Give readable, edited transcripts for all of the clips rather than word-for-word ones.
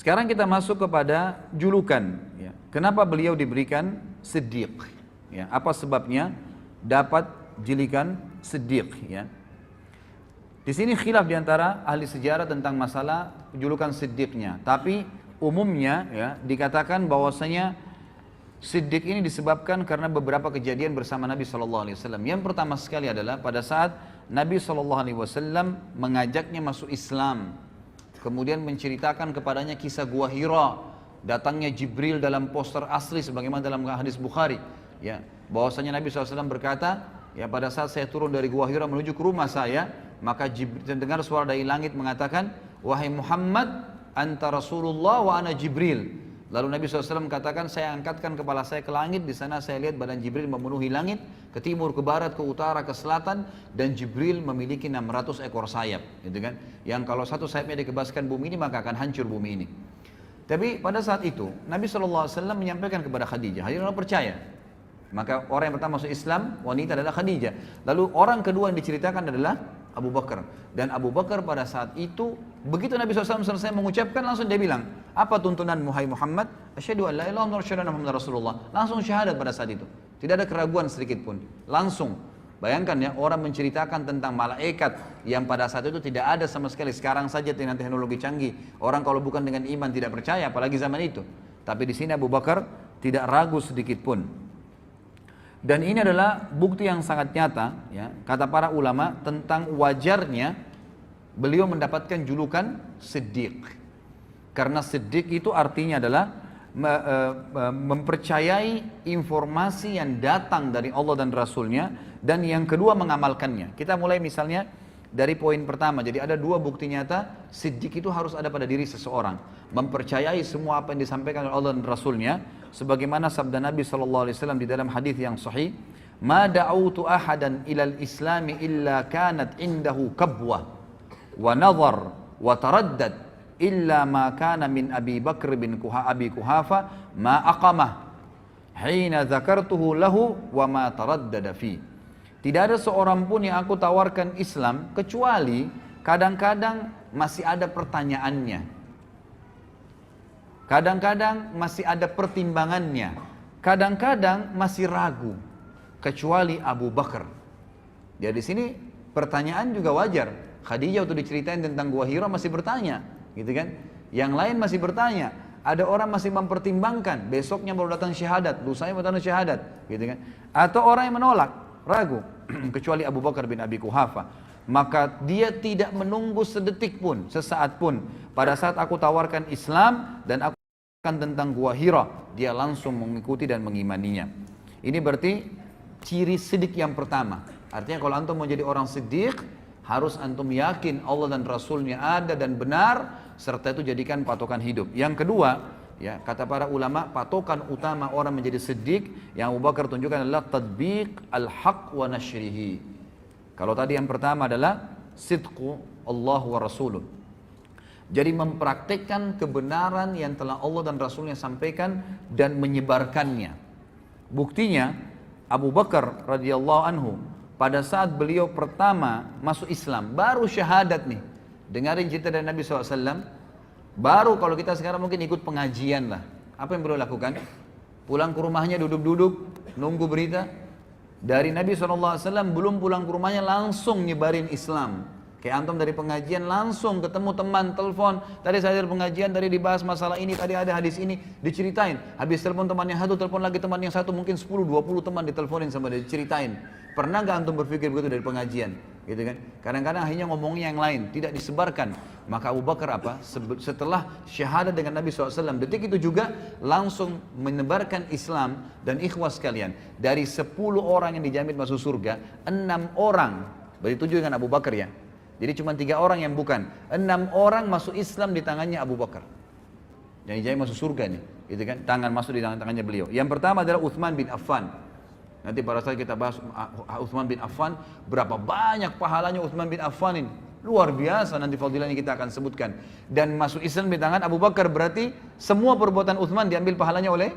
Sekarang kita masuk kepada julukan. Ya. Kenapa beliau diberikan Siddiq? Ya. Apa sebabnya dapat julukan Siddiq? Ya. Di sini khilaf diantara ahli sejarah tentang masalah julukan Siddiqnya. Tapi umumnya ya, dikatakan bahwasanya Siddiq ini disebabkan karena beberapa kejadian bersama Nabi SAW. Yang pertama sekali adalah pada saat Nabi SAW mengajaknya masuk Islam. Kemudian menceritakan kepadanya kisah Gua Hira, datangnya Jibril dalam poster asli sebagaimana dalam hadis Bukhari, ya, bahwasanya Nabi SAW berkata, ya, pada saat saya turun dari Gua Hira menuju ke rumah saya, maka Jibril dengar suara dari langit mengatakan, wahai Muhammad, anta Rasulullah wa ana Jibril. Lalu Nabi SAW katakan, saya angkatkan kepala saya ke langit, di sana saya lihat badan Jibril memenuhi langit, ke timur, ke barat, ke utara, ke selatan, dan Jibril memiliki 600 ekor sayap, gitu kan? Yang kalau satu sayapnya dikebaskan bumi ini, maka akan hancur bumi ini. Tapi pada saat itu, Nabi SAW menyampaikan kepada Khadijah, Khadijah percaya. Maka orang yang pertama masuk Islam, wanita adalah Khadijah. Lalu orang kedua yang diceritakan adalah Abu Bakar. Dan Abu Bakar pada saat itu, begitu Nabi SAW selesai mengucapkan, langsung dia bilang, apa tuntunan Muhammad Muhammad? Asyhadu an la ilaha illallah wa asyhadu anna Muhammadar Rasulullah. Langsung syahadat pada saat itu. Tidak ada keraguan sedikit pun. Langsung. Bayangkan ya, orang menceritakan tentang malaikat yang pada saat itu tidak ada sama sekali. Sekarang saja dengan teknologi canggih, orang kalau bukan dengan iman tidak percaya, apalagi zaman itu. Tapi di sini Abu Bakar tidak ragu sedikit pun. Dan ini adalah bukti yang sangat nyata, ya, kata para ulama tentang wajarnya beliau mendapatkan julukan Siddiq. Karena Siddiq itu artinya adalah mempercayai informasi yang datang dari Allah dan Rasulnya, dan yang kedua mengamalkannya. Kita mulai misalnya dari poin pertama. Jadi ada dua bukti nyata Siddiq itu harus ada pada diri seseorang, mempercayai semua apa yang disampaikan oleh Allah dan Rasulnya. Sebagaimana sabda Nabi SAW di dalam hadis yang sahih, ma da'utu ahadan ilal islami illa kanat indahu kabwah wa nazar wa taraddad illa ma kana min Abi Bakr bin Abi Kuhafa ma aqamah hina zakartuhu lahu wa ma taraddada fi. Tidak ada seorang pun yang aku tawarkan Islam kecuali kadang-kadang masih ada pertanyaannya, kadang-kadang masih ada pertimbangannya, kadang-kadang masih ragu, kecuali Abu Bakar. Jadi di sini pertanyaan juga wajar. Khadijah waktu diceritain tentang Gua Hira masih bertanya, gitu kan? Yang lain masih bertanya. Ada orang masih mempertimbangkan, besoknya baru datang syahadat, lusanya baru datang syahadat, gitu kan? Atau orang yang menolak, ragu, kecuali Abu Bakar bin Abi Kuhafa. Maka dia tidak menunggu sedetik pun, sesaat pun. Pada saat aku tawarkan Islam dan aku tentang Gua Hira, dia langsung mengikuti dan mengimaninya. Ini berarti ciri siddiq yang pertama. Artinya kalau antum mau jadi orang siddiq, harus antum yakin Allah dan Rasulnya ada dan benar, serta itu jadikan patokan hidup. Yang kedua, ya, kata para ulama, patokan utama orang menjadi siddiq yang Abu Bakar tunjukkan adalah tadbiq al-haq wa nashrihi. Kalau tadi yang pertama adalah sidqu Allah wa Rasuluh. Jadi mempraktikkan kebenaran yang telah Allah dan Rasulnya sampaikan dan menyebarkannya. Buktinya Abu Bakar radhiyallahu anhu pada saat beliau pertama masuk Islam, baru syahadat nih. Dengarin cerita dari Nabi SAW. Baru kalau kita sekarang mungkin ikut pengajian lah. Apa yang beliau lakukan? Pulang ke rumahnya duduk-duduk, nunggu berita. Dari Nabi SAW belum pulang ke rumahnya langsung nyebarin Islam. Kayak antum dari pengajian langsung ketemu teman, telepon. Tadi saya dari pengajian, tadi dibahas masalah ini, tadi ada hadis ini, diceritain. Habis telepon teman yang satu, telepon lagi teman yang satu, mungkin 10-20 teman diteleponin sama dia, diceritain. Pernah gak antum berpikir begitu dari pengajian? Gitu kan? Kadang-kadang akhirnya ngomongnya yang lain, tidak disebarkan. Maka Abu Bakar apa? Setelah syahadat dengan Nabi SAW, detik itu juga langsung menebarkan Islam. Dan ikhwas sekalian, dari 10 orang yang dijamin masuk surga, 6 orang, berarti 7 dengan Abu Bakar ya. Jadi cuma 3 orang yang bukan. 6 orang masuk Islam di tangannya Abu Bakar. Yang dijamin masuk surga nih, gitu kan? Tangan masuk di tangannya beliau. Yang pertama adalah Utsman bin Affan. Nanti pada saat kita bahas Utsman bin Affan, berapa banyak pahalanya Utsman bin Affan ini. Luar biasa, nanti fadilahnya kita akan sebutkan. Dan masuk Islam di tangan Abu Bakar berarti semua perbuatan Utsman diambil pahalanya oleh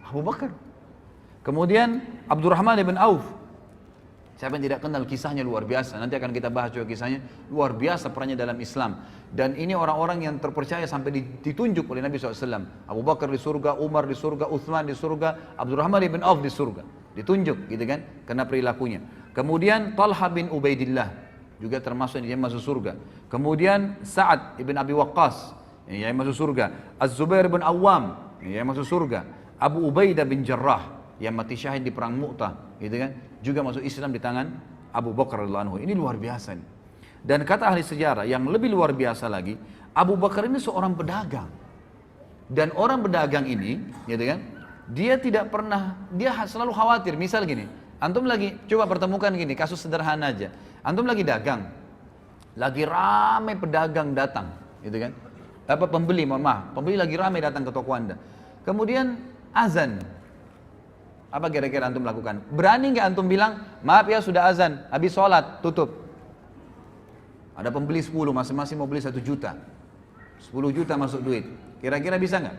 Abu Bakar. Kemudian Abdurrahman bin Auf. Siapa yang tidak kenal kisahnya luar biasa. Nanti akan kita bahas juga kisahnya. Luar biasa perannya dalam Islam. Dan ini orang-orang yang terpercaya sampai ditunjuk oleh Nabi SAW. Abu Bakar di surga, Umar di surga, Uthman di surga, Abdurrahman ibn Auf di surga. Ditunjuk gitu kan, karena perilakunya. Kemudian Talha bin Ubaidillah juga termasuk yang masuk surga. Kemudian Sa'ad ibn Abi Waqqas yang masuk surga. Az-Zubair bin Awam yang masuk surga. Abu Ubaidah bin Jarrah yang mati syahid di perang Mu'tah, gitu kan? Juga masuk Islam di tangan Abu Bakar radhiyallahu anhu. Ini luar biasa nih. Dan kata ahli sejarah yang lebih luar biasa lagi, Abu Bakar ini seorang pedagang. Dan orang pedagang ini, gitu kan? Dia tidak pernah, dia selalu khawatir. Misal gini, antum lagi coba pertemukan gini, kasus sederhana aja. Antum lagi dagang, lagi ramai pedagang datang, gitu kan? Apa pembeli, mohon maaf, pembeli lagi ramai datang ke toko Anda. Kemudian azan. Apa kira-kira antum lakukan? Berani nggak antum bilang, maaf ya sudah azan, habis sholat, tutup. Ada pembeli 10, masing-masing mau beli 1 juta. 10 juta masuk duit. Kira-kira bisa nggak?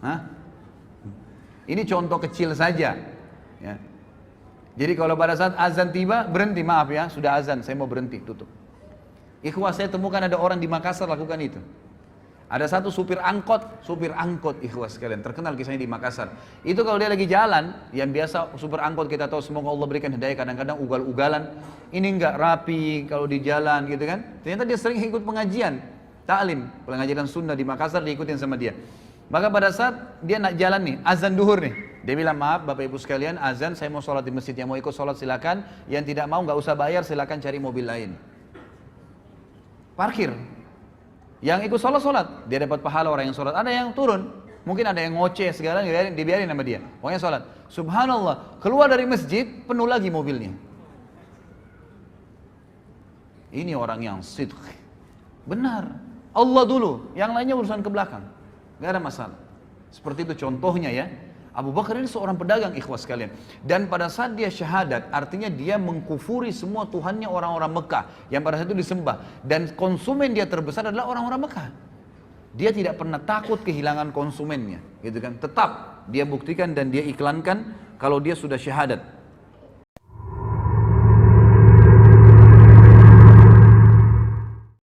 Hah? Ini contoh kecil saja. Ya. Jadi kalau pada saat azan tiba, berhenti, maaf ya, sudah azan, saya mau berhenti, tutup. Ikhwah, saya temukan ada orang di Makassar lakukan itu. Ada satu supir angkot ikhwas sekalian, terkenal kisahnya di Makassar. Itu kalau dia lagi jalan, yang biasa supir angkot kita tahu semoga Allah berikan hidayah, kadang-kadang ugal-ugalan, ini enggak rapi kalau di jalan gitu kan. Ternyata dia sering ikut pengajian, taklim, pengajian sunnah di Makassar diikutin sama dia. Maka pada saat dia nak jalan nih, azan duhur nih, dia bilang maaf Bapak Ibu sekalian, azan saya mau sholat di masjid, yang mau ikut sholat silakan, yang tidak mau nggak usah bayar, silakan cari mobil lain. Parkir. Yang ikut sholat, dia dapat pahala orang yang sholat. Ada yang turun, mungkin ada yang ngoceh segala, dibiarin sama dia. Pokoknya sholat. Subhanallah, keluar dari masjid, penuh lagi mobilnya. Ini orang yang sidq. Benar. Allah dulu, yang lainnya urusan ke belakang. Gak ada masalah. Seperti itu contohnya ya. Abu Bakar ini seorang pedagang ikhwas sekalian. Dan pada saat dia syahadat, artinya dia mengkufuri semua Tuhannya orang-orang Mekah yang pada saat itu disembah. Dan konsumen dia terbesar adalah orang-orang Mekah. Dia tidak pernah takut kehilangan konsumennya, gitu kan? Tetap dia buktikan dan dia iklankan kalau dia sudah syahadat.